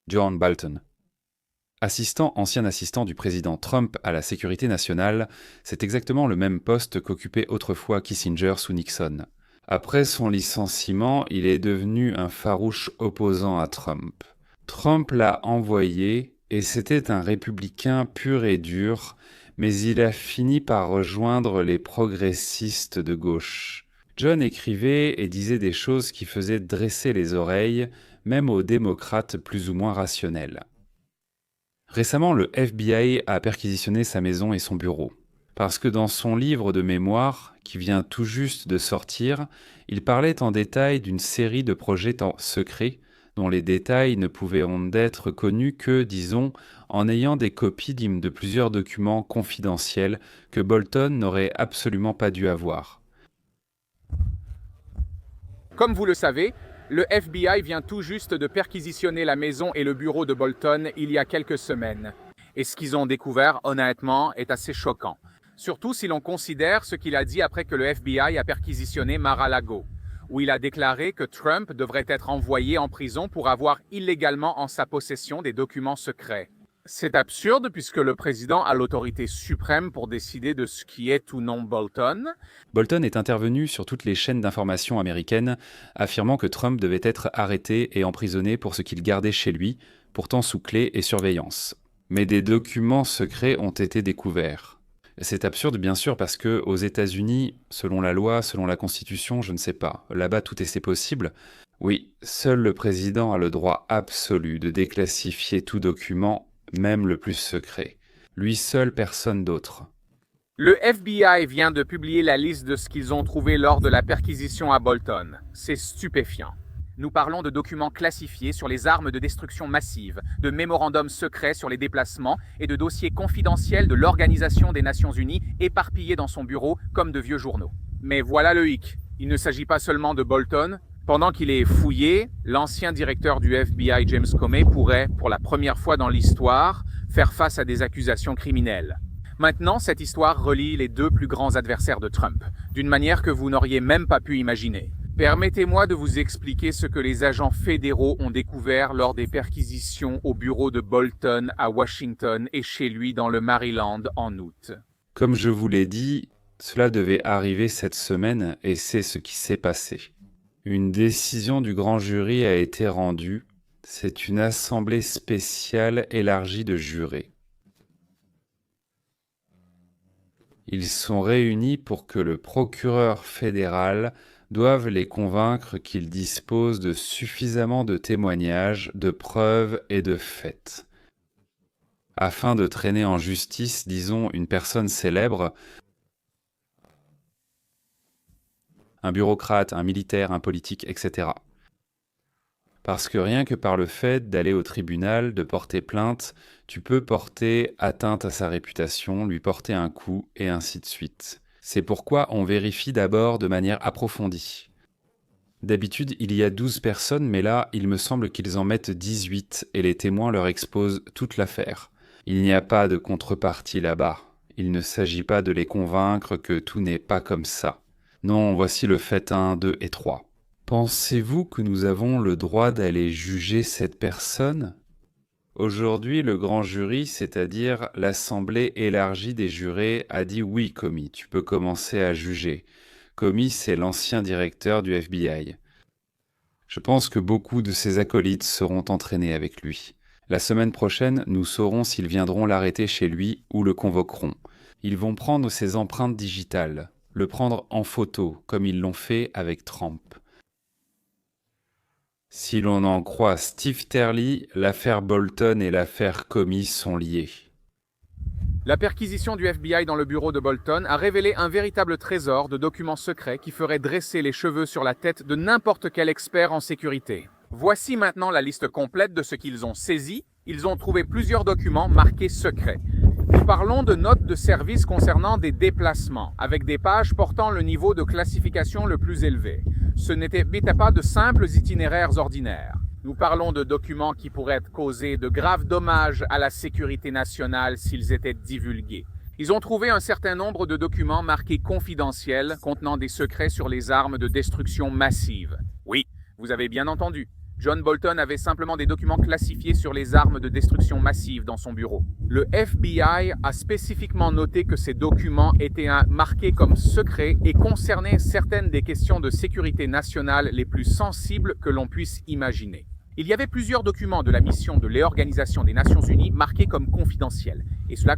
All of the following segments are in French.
John Bolton. Ancien assistant du président Trump à la sécurité nationale, c'est exactement le même poste qu'occupait autrefois Kissinger sous Nixon. Après son licenciement, il est devenu un farouche opposant à Trump. Trump l'a envoyé, et c'était un républicain pur et dur, mais il a fini par rejoindre les progressistes de gauche. John écrivait et disait des choses qui faisaient dresser les oreilles, même aux démocrates plus ou moins rationnels. Récemment, le FBI a perquisitionné sa maison et son bureau. Parce que dans son livre de mémoire, qui vient tout juste de sortir, il parlait en détail d'une série de projets secrets dont les détails ne pouvaient être connus que, disons, en ayant des copies de plusieurs documents confidentiels que Bolton n'aurait absolument pas dû avoir. Comme vous le savez, le FBI vient tout juste de perquisitionner la maison et le bureau de Bolton il y a quelques semaines. Et ce qu'ils ont découvert, honnêtement, est assez choquant. Surtout si l'on considère ce qu'il a dit après que le FBI a perquisitionné Mar-a-Lago, où il a déclaré que Trump devrait être envoyé en prison pour avoir illégalement en sa possession des documents secrets. C'est absurde puisque le président a l'autorité suprême pour décider de ce qui est ou non Bolton. Bolton est intervenu sur toutes les chaînes d'information américaines, affirmant que Trump devait être arrêté et emprisonné pour ce qu'il gardait chez lui, pourtant sous clé et surveillance. Mais des documents secrets ont été découverts. C'est absurde bien sûr parce que aux États-Unis, selon la loi, selon la Constitution, je ne sais pas, là-bas tout est possible. Oui, seul le président a le droit absolu de déclassifier tout document, même le plus secret. Lui seul, personne d'autre. Le FBI vient de publier la liste de ce qu'ils ont trouvé lors de la perquisition à Bolton. C'est stupéfiant. Nous parlons de documents classifiés sur les armes de destruction massive, de mémorandums secrets sur les déplacements et de dossiers confidentiels de l'Organisation des Nations Unies éparpillés dans son bureau comme de vieux journaux. Mais voilà le hic. Il ne s'agit pas seulement de Bolton. Pendant qu'il est fouillé, l'ancien directeur du FBI, James Comey, pourrait, pour la première fois dans l'histoire, faire face à des accusations criminelles. Maintenant, cette histoire relie les deux plus grands adversaires de Trump, d'une manière que vous n'auriez même pas pu imaginer. Permettez-moi de vous expliquer ce que les agents fédéraux ont découvert lors des perquisitions au bureau de Bolton à Washington et chez lui dans le Maryland en août. Comme je vous l'ai dit, cela devait arriver cette semaine et c'est ce qui s'est passé. Une décision du grand jury a été rendue. C'est une assemblée spéciale élargie de jurés. Ils sont réunis pour que le procureur fédéral doive les convaincre qu'ils disposent de suffisamment de témoignages, de preuves et de faits. Afin de traîner en justice, disons, une personne célèbre, un bureaucrate, un militaire, un politique, etc. Parce que rien que par le fait d'aller au tribunal, de porter plainte, tu peux porter atteinte à sa réputation, lui porter un coup, et ainsi de suite. C'est pourquoi on vérifie d'abord de manière approfondie. D'habitude, il y a 12 personnes, mais là, il me semble qu'ils en mettent 18, et les témoins leur exposent toute l'affaire. Il n'y a pas de contrepartie là-bas. Il ne s'agit pas de les convaincre que tout n'est pas comme ça. Non, voici le fait 1, 2 et 3. Pensez-vous que nous avons le droit d'aller juger cette personne ? Aujourd'hui, le grand jury, c'est-à-dire l'assemblée élargie des jurés, a dit oui, Comey, tu peux commencer à juger. Comey, c'est l'ancien directeur du FBI. Je pense que beaucoup de ses acolytes seront entraînés avec lui. La semaine prochaine, nous saurons s'ils viendront l'arrêter chez lui ou le convoqueront. Ils vont prendre ses empreintes digitales, le prendre en photo, comme ils l'ont fait avec Trump. Si l'on en croit Steve Turley, l'affaire Bolton et l'affaire Comey sont liées. La perquisition du FBI dans le bureau de Bolton a révélé un véritable trésor de documents secrets qui ferait dresser les cheveux sur la tête de n'importe quel expert en sécurité. Voici maintenant la liste complète de ce qu'ils ont saisi. Ils ont trouvé plusieurs documents marqués secrets. Nous parlons de notes de service concernant des déplacements, avec des pages portant le niveau de classification le plus élevé. Ce n'était pas de simples itinéraires ordinaires. Nous parlons de documents qui pourraient causer de graves dommages à la sécurité nationale s'ils étaient divulgués. Ils ont trouvé un certain nombre de documents marqués confidentiels contenant des secrets sur les armes de destruction massive. Oui, vous avez bien entendu. John Bolton avait simplement des documents classifiés sur les armes de destruction massive dans son bureau. Le FBI a spécifiquement noté que ces documents étaient marqués comme secrets et concernaient certaines des questions de sécurité nationale les plus sensibles que l'on puisse imaginer. Il y avait plusieurs documents de la mission de l'Organisation des Nations Unies marqués comme confidentiels, et cela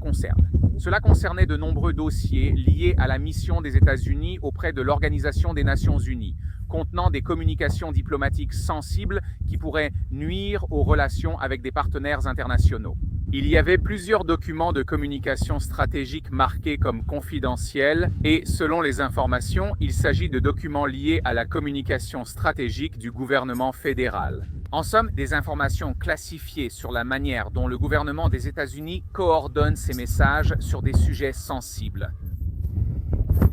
concernait de nombreux dossiers liés à la mission des États-Unis auprès de l'Organisation des Nations Unies, contenant des communications diplomatiques sensibles qui pourraient nuire aux relations avec des partenaires internationaux. Il y avait plusieurs documents de communication stratégique marqués comme confidentiels et, selon les informations, il s'agit de documents liés à la communication stratégique du gouvernement fédéral. En somme, des informations classifiées sur la manière dont le gouvernement des États-Unis coordonne ses messages sur des sujets sensibles.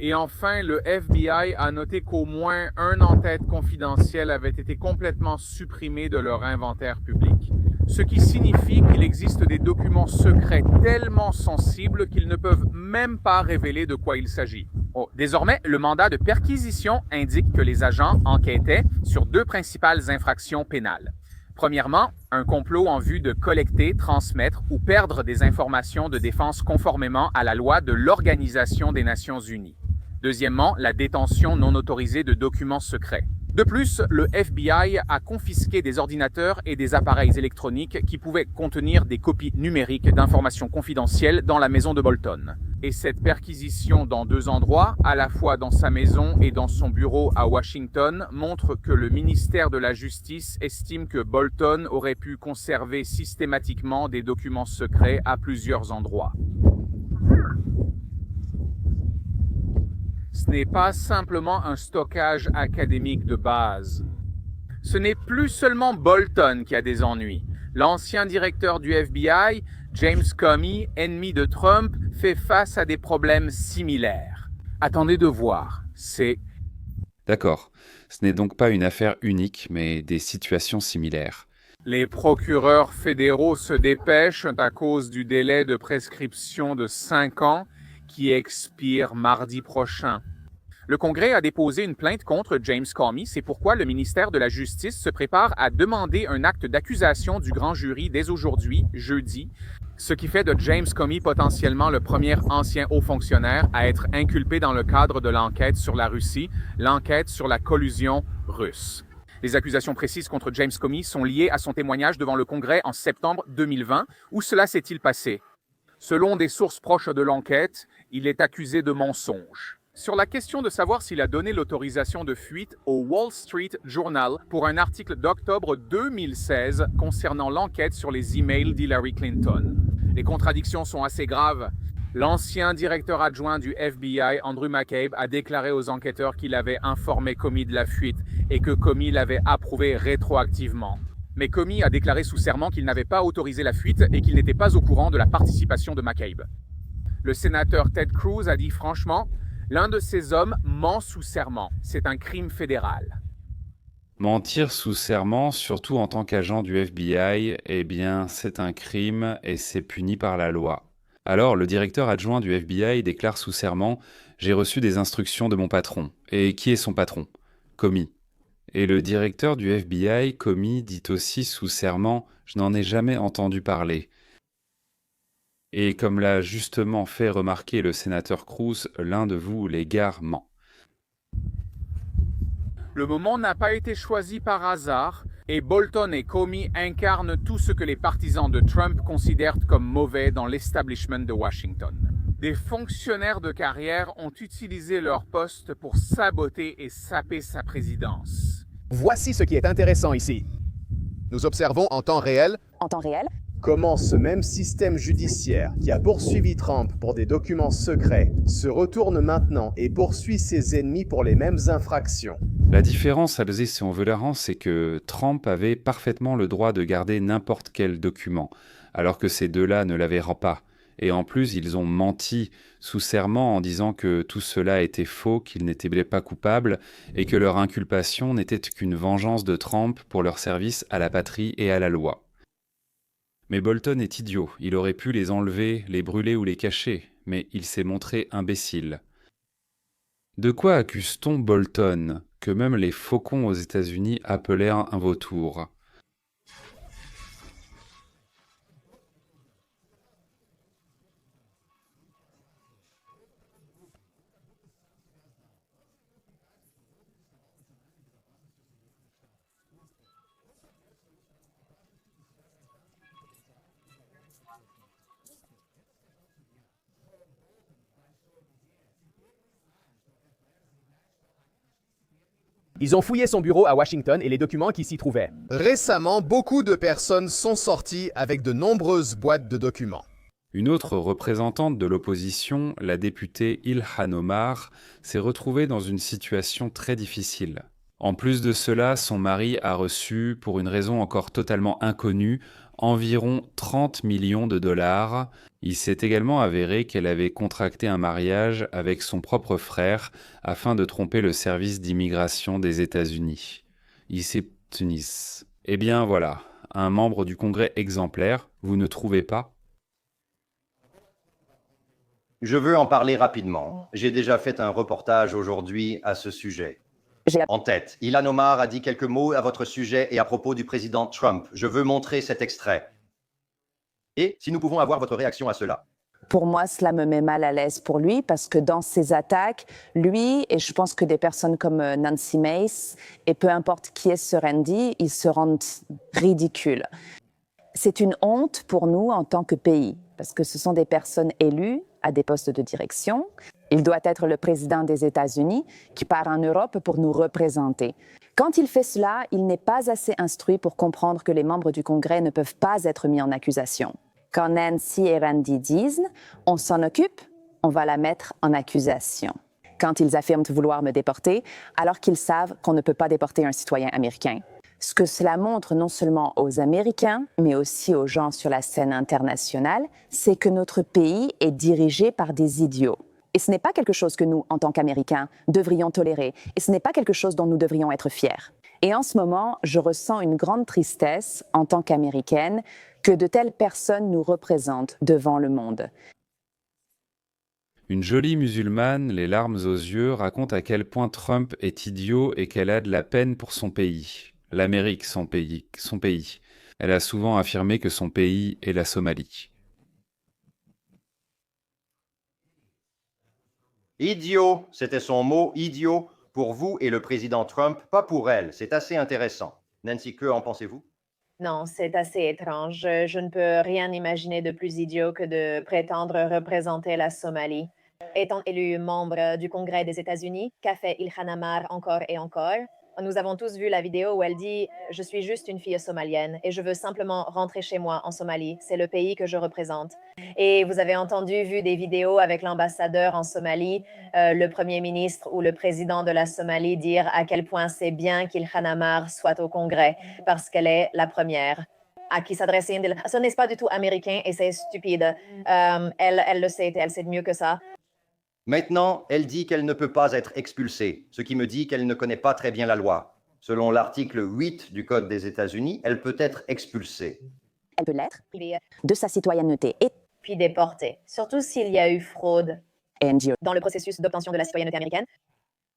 Et enfin, le FBI a noté qu'au moins un en-tête confidentiel avait été complètement supprimé de leur inventaire public. Ce qui signifie qu'il existe des documents secrets tellement sensibles qu'ils ne peuvent même pas révéler de quoi il s'agit. Désormais, le mandat de perquisition indique que les agents enquêtaient sur deux principales infractions pénales. Premièrement, un complot en vue de collecter, transmettre ou perdre des informations de défense conformément à la loi de l'Organisation des Nations Unies. Deuxièmement, la détention non autorisée de documents secrets. De plus, le FBI a confisqué des ordinateurs et des appareils électroniques qui pouvaient contenir des copies numériques d'informations confidentielles dans la maison de Bolton. Et cette perquisition dans deux endroits, à la fois dans sa maison et dans son bureau à Washington, montre que le ministère de la Justice estime que Bolton aurait pu conserver systématiquement des documents secrets à plusieurs endroits. Ce n'est pas simplement un stockage académique de base. Ce n'est plus seulement Bolton qui a des ennuis. L'ancien directeur du FBI, James Comey, ennemi de Trump, fait face à des problèmes similaires. Attendez de voir, c'est... D'accord, ce n'est donc pas une affaire unique, mais des situations similaires. Les procureurs fédéraux se dépêchent à cause du délai de prescription de 5 ans qui expire mardi prochain. Le Congrès a déposé une plainte contre James Comey, c'est pourquoi le ministère de la Justice se prépare à demander un acte d'accusation du grand jury dès aujourd'hui, jeudi, ce qui fait de James Comey potentiellement le premier ancien haut fonctionnaire à être inculpé dans le cadre de l'enquête sur la Russie, l'enquête sur la collusion russe. Les accusations précises contre James Comey sont liées à son témoignage devant le Congrès en septembre 2020. Où cela s'est-il passé? Selon des sources proches de l'enquête, il est accusé de mensonge. Sur la question de savoir s'il a donné l'autorisation de fuite au Wall Street Journal pour un article d'octobre 2016 concernant l'enquête sur les emails d'Hillary Clinton. Les contradictions sont assez graves. L'ancien directeur adjoint du FBI, Andrew McCabe, a déclaré aux enquêteurs qu'il avait informé Comey de la fuite et que Comey l'avait approuvé rétroactivement. Mais Comey a déclaré sous serment qu'il n'avait pas autorisé la fuite et qu'il n'était pas au courant de la participation de McCabe. Le sénateur Ted Cruz a dit franchement, l'un de ces hommes ment sous serment. C'est un crime fédéral. Mentir sous serment, surtout en tant qu'agent du FBI, eh bien, c'est un crime et c'est puni par la loi. Alors, le directeur adjoint du FBI déclare sous serment « J'ai reçu des instructions de mon patron ». Et qui est son patron? Comey. Et le directeur du FBI, Comey, dit aussi sous serment « Je n'en ai jamais entendu parler ». Et comme l'a justement fait remarquer le sénateur Cruz, l'un de vous, les gars, ment. Le moment n'a pas été choisi par hasard, et Bolton et Comey incarnent tout ce que les partisans de Trump considèrent comme mauvais dans l'establishment de Washington. Des fonctionnaires de carrière ont utilisé leur poste pour saboter et saper sa présidence. Voici ce qui est intéressant ici. Nous observons en temps réel comment ce même système judiciaire qui a poursuivi Trump pour des documents secrets se retourne maintenant et poursuit ses ennemis pour les mêmes infractions. La différence, Alzé, si on veut la rendre, c'est que Trump avait parfaitement le droit de garder n'importe quel document, alors que ces deux-là ne l'avaient pas. Et en plus, ils ont menti sous serment en disant que tout cela était faux, qu'ils n'étaient pas coupables, et que leur inculpation n'était qu'une vengeance de Trump pour leur service à la patrie et à la loi. Mais Bolton est idiot, il aurait pu les enlever, les brûler ou les cacher, mais il s'est montré imbécile. De quoi accuse-t-on Bolton, que même les faucons aux États-Unis appelèrent un vautour? Ils ont fouillé son bureau à Washington et les documents qui s'y trouvaient. Récemment, beaucoup de personnes sont sorties avec de nombreuses boîtes de documents. Une autre représentante de l'opposition, la députée Ilhan Omar, s'est retrouvée dans une situation très difficile. En plus de cela, son mari a reçu, pour une raison encore totalement inconnue, environ 30 millions de dollars. Il s'est également avéré qu'elle avait contracté un mariage avec son propre frère afin de tromper le service d'immigration des États-Unis. Eh bien voilà, un membre du Congrès exemplaire, vous ne trouvez pas ? Je veux en parler rapidement. J'ai déjà fait un reportage aujourd'hui à ce sujet. En tête, Ilhan Omar a dit quelques mots à votre sujet et à propos du président Trump. Je veux montrer cet extrait. Et si nous pouvons avoir votre réaction à cela. Pour moi, cela me met mal à l'aise pour lui parce que dans ses attaques, lui et je pense que des personnes comme Nancy Mace et peu importe qui est ce Randy, ils se rendent ridicules. C'est une honte pour nous en tant que pays parce que ce sont des personnes élues à des postes de direction. Il doit être le président des États-Unis qui part en Europe pour nous représenter. Quand il fait cela, il n'est pas assez instruit pour comprendre que les membres du Congrès ne peuvent pas être mis en accusation. Quand Nancy et Randy disent « on s'en occupe », on va la mettre en accusation. Quand ils affirment vouloir me déporter, alors qu'ils savent qu'on ne peut pas déporter un citoyen américain. Ce que cela montre non seulement aux Américains, mais aussi aux gens sur la scène internationale, c'est que notre pays est dirigé par des idiots. Et ce n'est pas quelque chose que nous, en tant qu'Américains, devrions tolérer. Et ce n'est pas quelque chose dont nous devrions être fiers. Et en ce moment, je ressens une grande tristesse, en tant qu'Américaine, que de telles personnes nous représentent devant le monde. Une jolie musulmane, les larmes aux yeux, raconte à quel point Trump est idiot et qu'elle a de la peine pour son pays. L'Amérique, son pays. Elle a souvent affirmé que son pays est la Somalie. Idiot, c'était son mot, idiot, pour vous et le président Trump, pas pour elle. C'est assez intéressant. Nancy, que en pensez-vous? Non, c'est assez étrange. Je ne peux rien imaginer de plus idiot que de prétendre représenter la Somalie. Étant élu membre du Congrès des États-Unis, qu'a fait Ilhan Omar encore et encore? Nous avons tous vu la vidéo où elle dit « Je suis juste une fille somalienne et je veux simplement rentrer chez moi en Somalie. C'est le pays que je représente. » Et vous avez vu des vidéos avec l'ambassadeur en Somalie, le premier ministre ou le président de la Somalie dire à quel point c'est bien qu'Ilhan Omar soit au Congrès parce qu'elle est la première à qui s'adresser. Ce n'est pas du tout américain et c'est stupide. Elle le sait, elle sait mieux que ça. Maintenant, elle dit qu'elle ne peut pas être expulsée, ce qui me dit qu'elle ne connaît pas très bien la loi. Selon l'article 8 du Code des États-Unis, elle peut être expulsée. Elle peut l'être de sa citoyenneté et puis déportée, surtout s'il y a eu fraude dans le processus d'obtention de la citoyenneté américaine.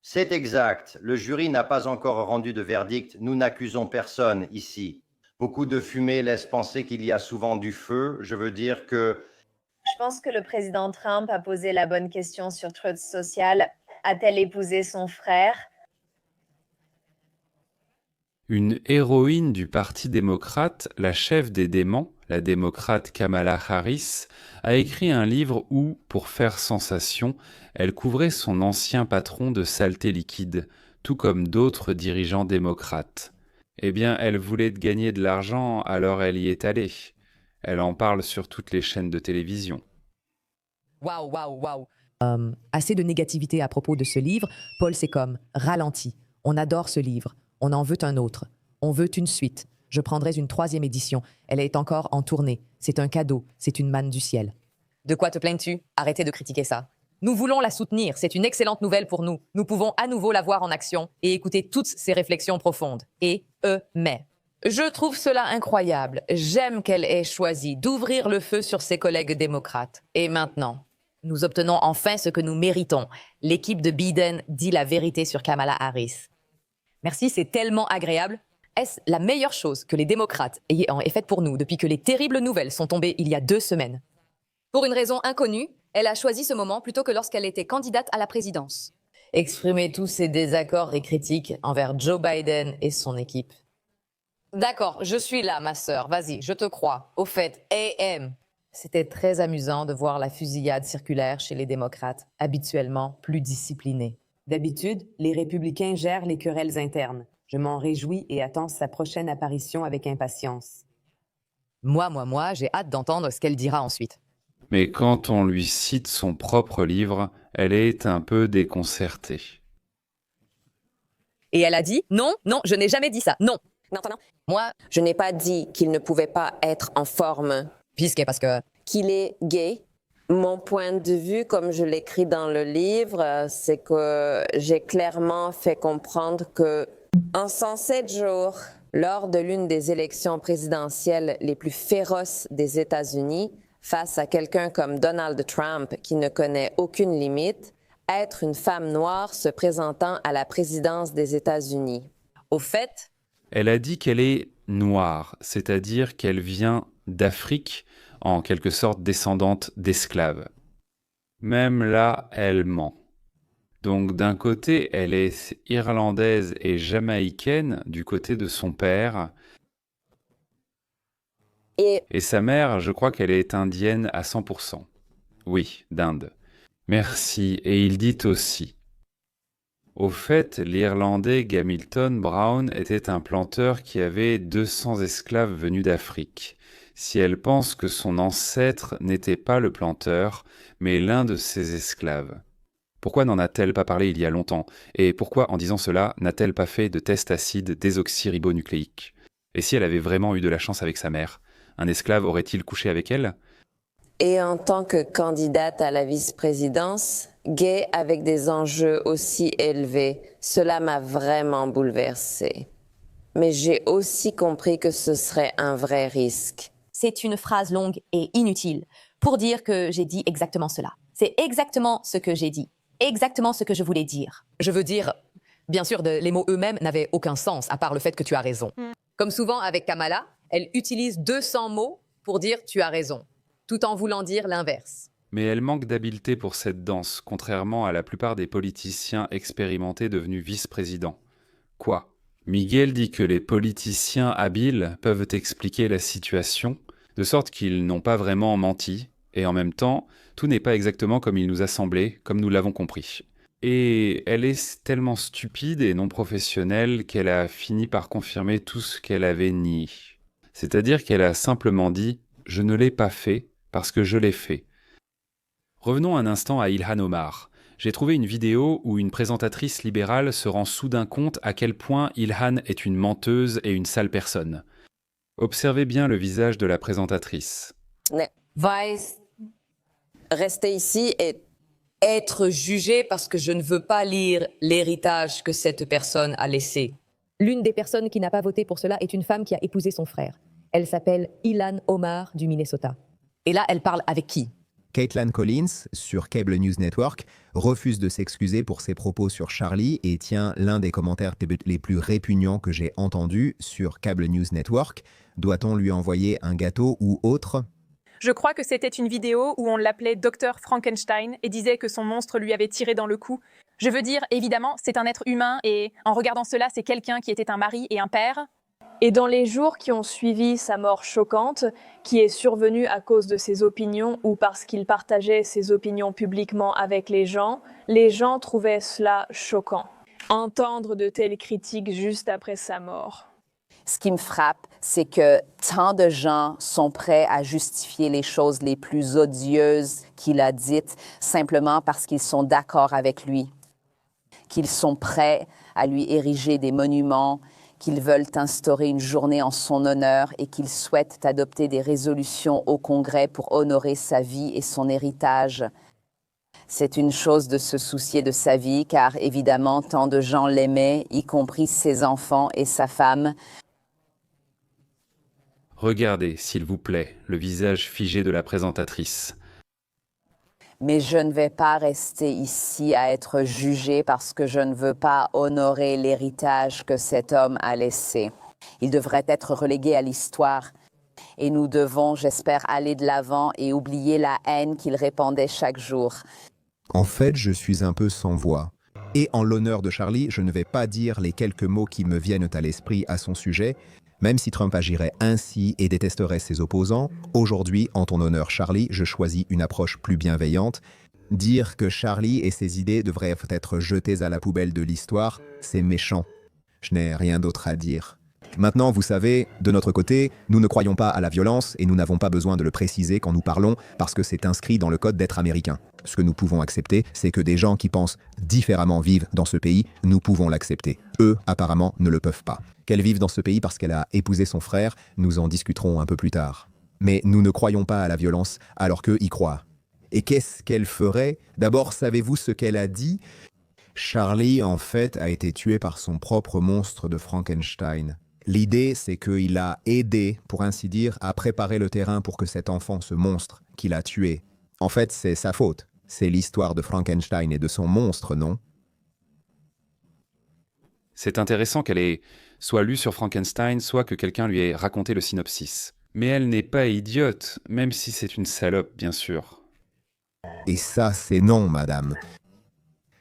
C'est exact. Le jury n'a pas encore rendu de verdict. Nous n'accusons personne ici. Beaucoup de fumée laisse penser qu'il y a souvent du feu. Je veux dire que... Je pense que le président Trump a posé la bonne question sur Truth Social. A-t-elle épousé son frère? Une héroïne du Parti démocrate, la chef des démons, la démocrate Kamala Harris, a écrit un livre où, pour faire sensation, elle couvrait son ancien patron de saleté liquide, tout comme d'autres dirigeants démocrates. Eh bien, elle voulait gagner de l'argent, alors elle y est allée. Elle en parle sur toutes les chaînes de télévision. Waouh. Assez de négativité à propos de ce livre. Paul, c'est comme ralenti. On adore ce livre. On en veut un autre. On veut une suite. Je prendrais une 3e édition. Elle est encore en tournée. C'est un cadeau. C'est une manne du ciel. De quoi te plains-tu? Arrêtez de critiquer ça. Nous voulons la soutenir. C'est une excellente nouvelle pour nous. Nous pouvons à nouveau la voir en action et écouter toutes ses réflexions profondes. Mais... Je trouve cela incroyable. J'aime qu'elle ait choisi d'ouvrir le feu sur ses collègues démocrates. Et maintenant, nous obtenons enfin ce que nous méritons. L'équipe de Biden dit la vérité sur Kamala Harris. Merci, c'est tellement agréable. Est-ce la meilleure chose que les démocrates aient faite pour nous depuis que les terribles nouvelles sont tombées il y a 2 semaines? Pour une raison inconnue, elle a choisi ce moment plutôt que lorsqu'elle était candidate à la présidence. Exprimer tous ses désaccords et critiques envers Joe Biden et son équipe. D'accord, je suis là, ma sœur. Vas-y, je te crois. Au fait, AM. C'était très amusant de voir la fusillade circulaire chez les démocrates, habituellement plus disciplinés. D'habitude, les républicains gèrent les querelles internes. Je m'en réjouis et attends sa prochaine apparition avec impatience. Moi, j'ai hâte d'entendre ce qu'elle dira ensuite. Mais quand on lui cite son propre livre, elle est un peu déconcertée. Et elle a dit « Non, je n'ai jamais dit ça, non !» Non. Moi, Je n'ai pas dit qu'il ne pouvait pas être en forme, parce que... qu'il est gay. Mon point de vue, comme je l'écris dans le livre, c'est que j'ai clairement fait comprendre que, en 107 jours, lors de l'une des élections présidentielles les plus féroces des États-Unis, face à quelqu'un comme Donald Trump qui ne connaît aucune limite, être une femme noire se présentant à la présidence des États-Unis. Au fait, Elle a dit qu'elle est noire, c'est-à-dire qu'elle vient d'Afrique, en quelque sorte descendante d'esclaves. Même là, elle ment. Donc d'un côté, elle est irlandaise et jamaïcaine du côté de son père. Et sa mère, je crois qu'elle est indienne à 100%. Oui, d'Inde. Merci. Et il dit aussi. Au fait, l'Irlandais Gamilton Brown était un planteur qui avait 200 esclaves venus d'Afrique. Si elle pense que son ancêtre n'était pas le planteur, mais l'un de ses esclaves. Pourquoi n'en a-t-elle pas parlé il y a longtemps? Et pourquoi, en disant cela, n'a-t-elle pas fait de test acide désoxyribonucléique? Et si elle avait vraiment eu de la chance avec sa mère, un esclave aurait-il couché avec elle? Et en tant que candidate à la vice-présidence, gay avec des enjeux aussi élevés, cela m'a vraiment bouleversée. Mais j'ai aussi compris que ce serait un vrai risque. C'est une phrase longue et inutile pour dire que j'ai dit exactement cela. C'est exactement ce que j'ai dit, exactement ce que je voulais dire. je veux dire, bien sûr, les mots eux-mêmes n'avaient aucun sens, à part le fait que tu as raison. Comme souvent avec Kamala, elle utilise 200 mots pour dire « tu as raison », tout en voulant dire l'inverse. Mais elle manque d'habileté pour cette danse, contrairement à la plupart des politiciens expérimentés devenus vice-présidents. Quoi? Miguel dit que les politiciens habiles peuvent expliquer la situation, de sorte qu'ils n'ont pas vraiment menti, et en même temps, tout n'est pas exactement comme il nous a semblé, comme nous l'avons compris. Et elle est tellement stupide et non professionnelle qu'elle a fini par confirmer tout ce qu'elle avait nié. C'est-à-dire qu'elle a simplement dit « je ne l'ai pas fait parce que je l'ai fait ». Revenons un instant à Ilhan Omar. J'ai trouvé une vidéo où une présentatrice libérale se rend soudain compte à quel point Ilhan est une menteuse et une sale personne. Observez bien le visage de la présentatrice. Vice, rester ici et Être jugé parce que je ne veux pas lire l'héritage que cette personne a laissé. L'une des personnes qui n'a pas voté pour cela est une femme qui a épousé son frère. Elle s'appelle Ilhan Omar du Minnesota. Et là, elle parle avec qui? Caitlin Collins, sur Cable News Network, refuse de s'excuser pour ses propos sur Charlie et tient l'un des commentaires les plus répugnants que j'ai entendus sur Cable News Network. Doit-on lui envoyer un gâteau ou autre? Je crois que c'était une vidéo où on l'appelait Dr Frankenstein et disait que son monstre lui avait tiré dans le cou. Je veux dire, évidemment, c'est un être humain et en regardant cela, c'est quelqu'un qui était un mari et un père. Et dans les jours qui ont suivi sa mort choquante, qui est survenue à cause de ses opinions ou parce qu'il partageait ses opinions publiquement avec les gens trouvaient cela choquant. Entendre de telles critiques juste après sa mort. Ce qui me frappe, c'est que tant de gens sont prêts à justifier les choses les plus odieuses qu'il a dites simplement parce qu'ils sont d'accord avec lui, qu'ils sont prêts à lui ériger des monuments, qu'ils veulent instaurer une journée en son honneur et qu'ils souhaitent adopter des résolutions au Congrès pour honorer sa vie et son héritage. C'est une chose de se soucier de sa vie, car évidemment, tant de gens l'aimaient, y compris ses enfants et sa femme. Regardez, s'il vous plaît, le visage figé de la présentatrice. Mais je ne vais pas rester ici à être jugée parce que je ne veux pas honorer l'héritage que cet homme a laissé. Il devrait être relégué à l'histoire. Et nous devons, j'espère, aller de l'avant et oublier la haine qu'il répandait chaque jour. En fait, je suis un peu sans voix. Et en l'honneur de Charlie, je ne vais pas dire les quelques mots qui me viennent à l'esprit à son sujet. Même si Trump agirait ainsi et détesterait ses opposants, aujourd'hui, en ton honneur Charlie, je choisis une approche plus bienveillante. Dire que Charlie et ses idées devraient être jetées à la poubelle de l'histoire, c'est méchant. Je n'ai rien d'autre à dire. Maintenant, vous savez, de notre côté, nous ne croyons pas à la violence et nous n'avons pas besoin de le préciser quand nous parlons parce que c'est inscrit dans le code d'être américain. Ce que nous pouvons accepter, c'est que des gens qui pensent différemment vivent dans ce pays, nous pouvons l'accepter. Eux, apparemment, ne le peuvent pas. Qu'elle vive dans ce pays parce qu'elle a épousé son frère, nous en discuterons un peu plus tard. Mais nous ne croyons pas à la violence alors qu'eux y croient. Et qu'est-ce qu'elle ferait? D'abord, savez-vous ce qu'elle a dit? Charlie, en fait, a été tué par son propre monstre de Frankenstein. L'idée, c'est qu'il a aidé, pour ainsi dire, à préparer le terrain pour que cet enfant, ce monstre, qu'il a tué. En fait, c'est sa faute. C'est l'histoire de Frankenstein et de son monstre, non? C'est intéressant qu'elle ait soit lu sur Frankenstein, soit que quelqu'un lui ait raconté le synopsis. Mais elle n'est pas idiote, même si c'est une salope, bien sûr. Et ça, c'est non, madame.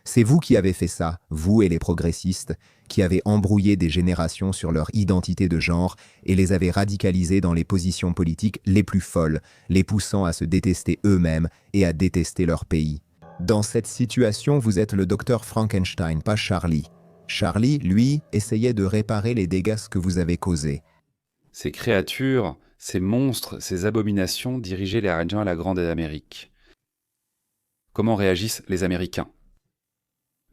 C'est vous qui avez fait ça, vous et les progressistes, qui avez embrouillé des générations sur leur identité de genre et les avez radicalisés dans les positions politiques les plus folles, les poussant à se détester eux-mêmes et à détester leur pays. Dans cette situation, vous êtes le docteur Frankenstein, pas Charlie. Charlie, lui, essayait de réparer les dégâts que vous avez causés. Ces créatures, ces monstres, ces abominations dirigeaient les régions à la Grande Amérique. Comment réagissent les Américains?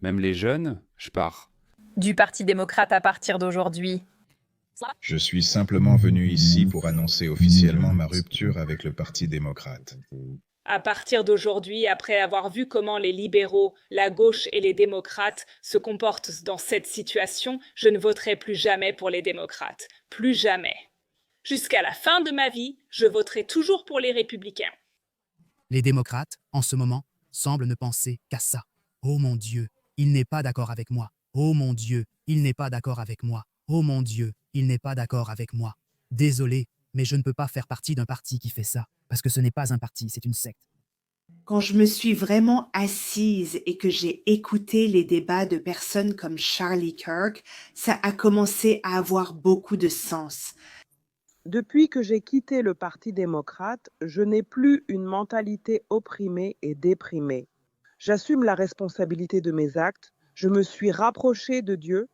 Même les jeunes, je pars. Du Parti démocrate à partir d'aujourd'hui. Je suis simplement venu ici pour annoncer officiellement ma rupture avec le Parti démocrate. À partir d'aujourd'hui, après avoir vu comment les libéraux, la gauche et les démocrates se comportent dans cette situation, je ne voterai plus jamais pour les démocrates. Plus jamais. Jusqu'à la fin de ma vie, je voterai toujours pour les républicains. Les démocrates, en ce moment, semblent ne penser qu'à ça. Oh mon Dieu, il n'est pas d'accord avec moi. Oh mon Dieu, il n'est pas d'accord avec moi. Oh mon Dieu, il n'est pas d'accord avec moi. Désolé, mais je ne peux pas faire partie d'un parti qui fait ça, parce que ce n'est pas un parti, c'est une secte. Quand je me suis vraiment assise et que j'ai écouté les débats de personnes comme Charlie Kirk, ça a commencé à avoir beaucoup de sens. Depuis que j'ai quitté le Parti démocrate, je n'ai plus une mentalité opprimée et déprimée. J'assume la responsabilité de mes actes, je me suis rapproché de Dieu.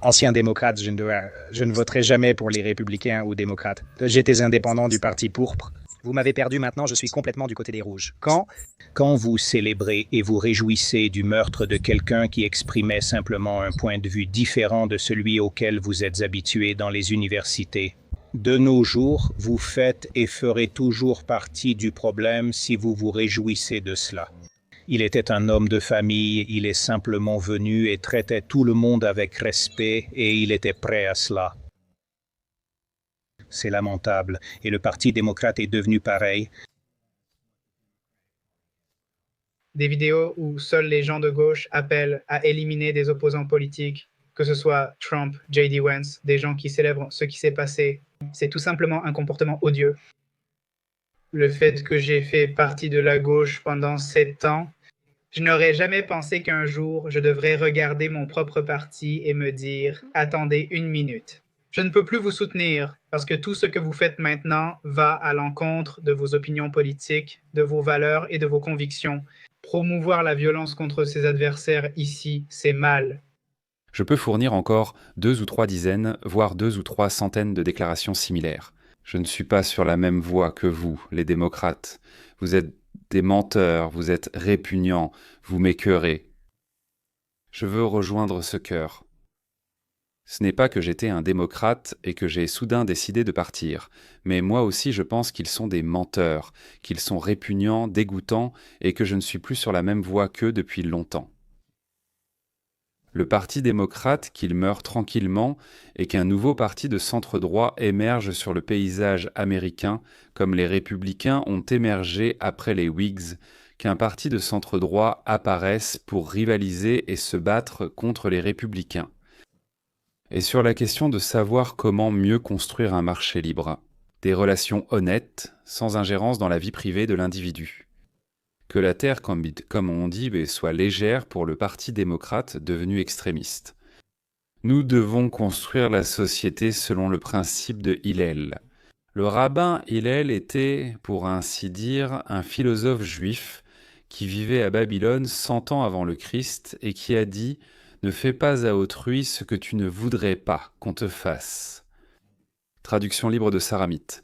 Ancien démocrate, je ne voterai jamais pour les républicains ou démocrates. J'étais indépendant du Parti pourpre. Vous m'avez perdu, maintenant je suis complètement du côté des rouges. Quand vous célébrez et vous réjouissez du meurtre de quelqu'un qui exprimait simplement un point de vue différent de celui auquel vous êtes habitué dans les universités, de nos jours, vous faites et ferez toujours partie du problème si vous vous réjouissez de cela. Il était un homme de famille, il est simplement venu et traitait tout le monde avec respect et il était prêt à cela. C'est lamentable et le Parti démocrate est devenu pareil. Des vidéos où seuls les gens de gauche appellent à éliminer des opposants politiques, que ce soit Trump, J.D. Vance, des gens qui célèbrent ce qui s'est passé. C'est tout simplement un comportement odieux. Le fait que j'ai fait partie de la gauche pendant 7 ans, je n'aurais jamais pensé qu'un jour, je devrais regarder mon propre parti et me dire « Attendez une minute. Je ne peux plus vous soutenir parce que tout ce que vous faites maintenant va à l'encontre de vos opinions politiques, de vos valeurs et de vos convictions. Promouvoir la violence contre ses adversaires ici, c'est mal. » Je peux fournir encore 2 ou 3 dizaines, voire 2 ou 3 centaines de déclarations similaires. Je ne suis pas sur la même voie que vous, les démocrates. Vous êtes des menteurs, vous êtes répugnants, vous m'écœurez. Je veux rejoindre ce cœur. Ce n'est pas que j'étais un démocrate et que j'ai soudain décidé de partir, mais moi aussi je pense qu'ils sont des menteurs, qu'ils sont répugnants, dégoûtants et que je ne suis plus sur la même voie qu'eux depuis longtemps. Le Parti démocrate, qu'il meurt tranquillement, et qu'un nouveau parti de centre-droit émerge sur le paysage américain, comme les républicains ont émergé après les Whigs, qu'un parti de centre-droit apparaisse pour rivaliser et se battre contre les républicains. Et sur la question de savoir comment mieux construire un marché libre, des relations honnêtes, sans ingérence dans la vie privée de l'individu. Que la terre, comme on dit, soit légère pour le Parti démocrate devenu extrémiste. Nous devons construire la société selon le principe de Hillel. Le rabbin Hillel était, pour ainsi dire, un philosophe juif qui vivait à Babylone 100 ans avant le Christ et qui a dit « Ne fais pas à autrui ce que tu ne voudrais pas qu'on te fasse ». Traduction libre de Saramite.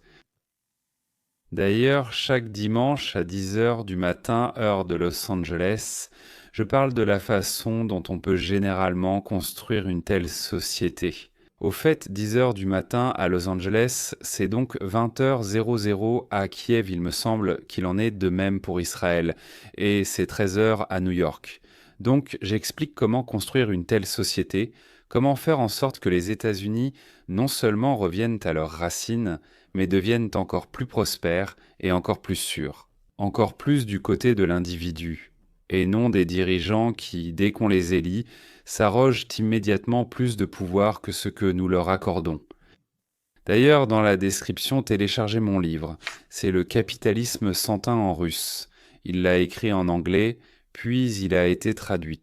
D'ailleurs, chaque dimanche à 10h du matin, heure de Los Angeles, je parle de la façon dont on peut généralement construire une telle société. Au fait, 10h du matin à Los Angeles, c'est donc 20h00 à Kiev, il me semble qu'il en est de même pour Israël, et c'est 13h à New York. Donc j'explique comment construire une telle société, comment faire en sorte que les États-Unis non seulement reviennent à leurs racines, mais deviennent encore plus prospères et encore plus sûrs, encore plus du côté de l'individu, et non des dirigeants qui, dès qu'on les élit, s'arrogent immédiatement plus de pouvoir que ce que nous leur accordons. D'ailleurs, dans la description, téléchargez mon livre. C'est Le capitalisme s'entend en russe. Il l'a écrit en anglais, puis il a été traduit.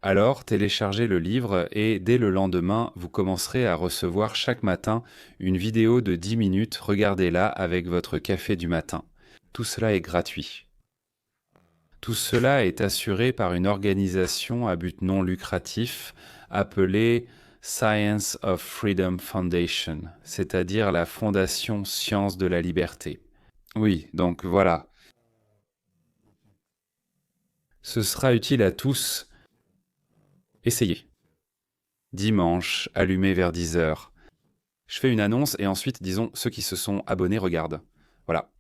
Alors, téléchargez le livre et dès le lendemain, vous commencerez à recevoir chaque matin une vidéo de 10 minutes. Regardez-la avec votre café du matin. Tout cela est gratuit. Tout cela est assuré par une organisation à but non lucratif appelée Science of Freedom Foundation, c'est-à-dire la Fondation Science de la Liberté. Oui, donc voilà. Ce sera utile à tous. Essayez. Dimanche, allumé vers 10h. Je fais une annonce et ensuite, disons, ceux qui se sont abonnés regardent. Voilà.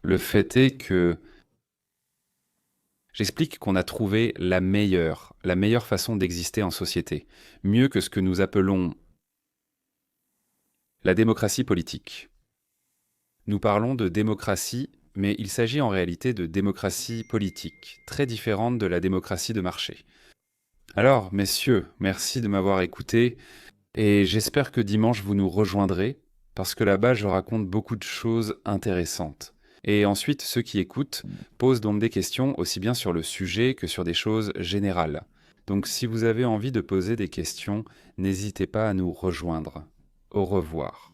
Le fait est que j'explique qu'on a trouvé la meilleure façon d'exister en société, mieux que ce que nous appelons la démocratie politique. Nous parlons de démocratie, mais il s'agit en réalité de démocratie politique, très différente de la démocratie de marché. Alors, messieurs, merci de m'avoir écouté, et j'espère que dimanche vous nous rejoindrez, parce que là-bas je raconte beaucoup de choses intéressantes. Et ensuite, ceux qui écoutent posent donc des questions aussi bien sur le sujet que sur des choses générales. Donc si vous avez envie de poser des questions, n'hésitez pas à nous rejoindre. Au revoir.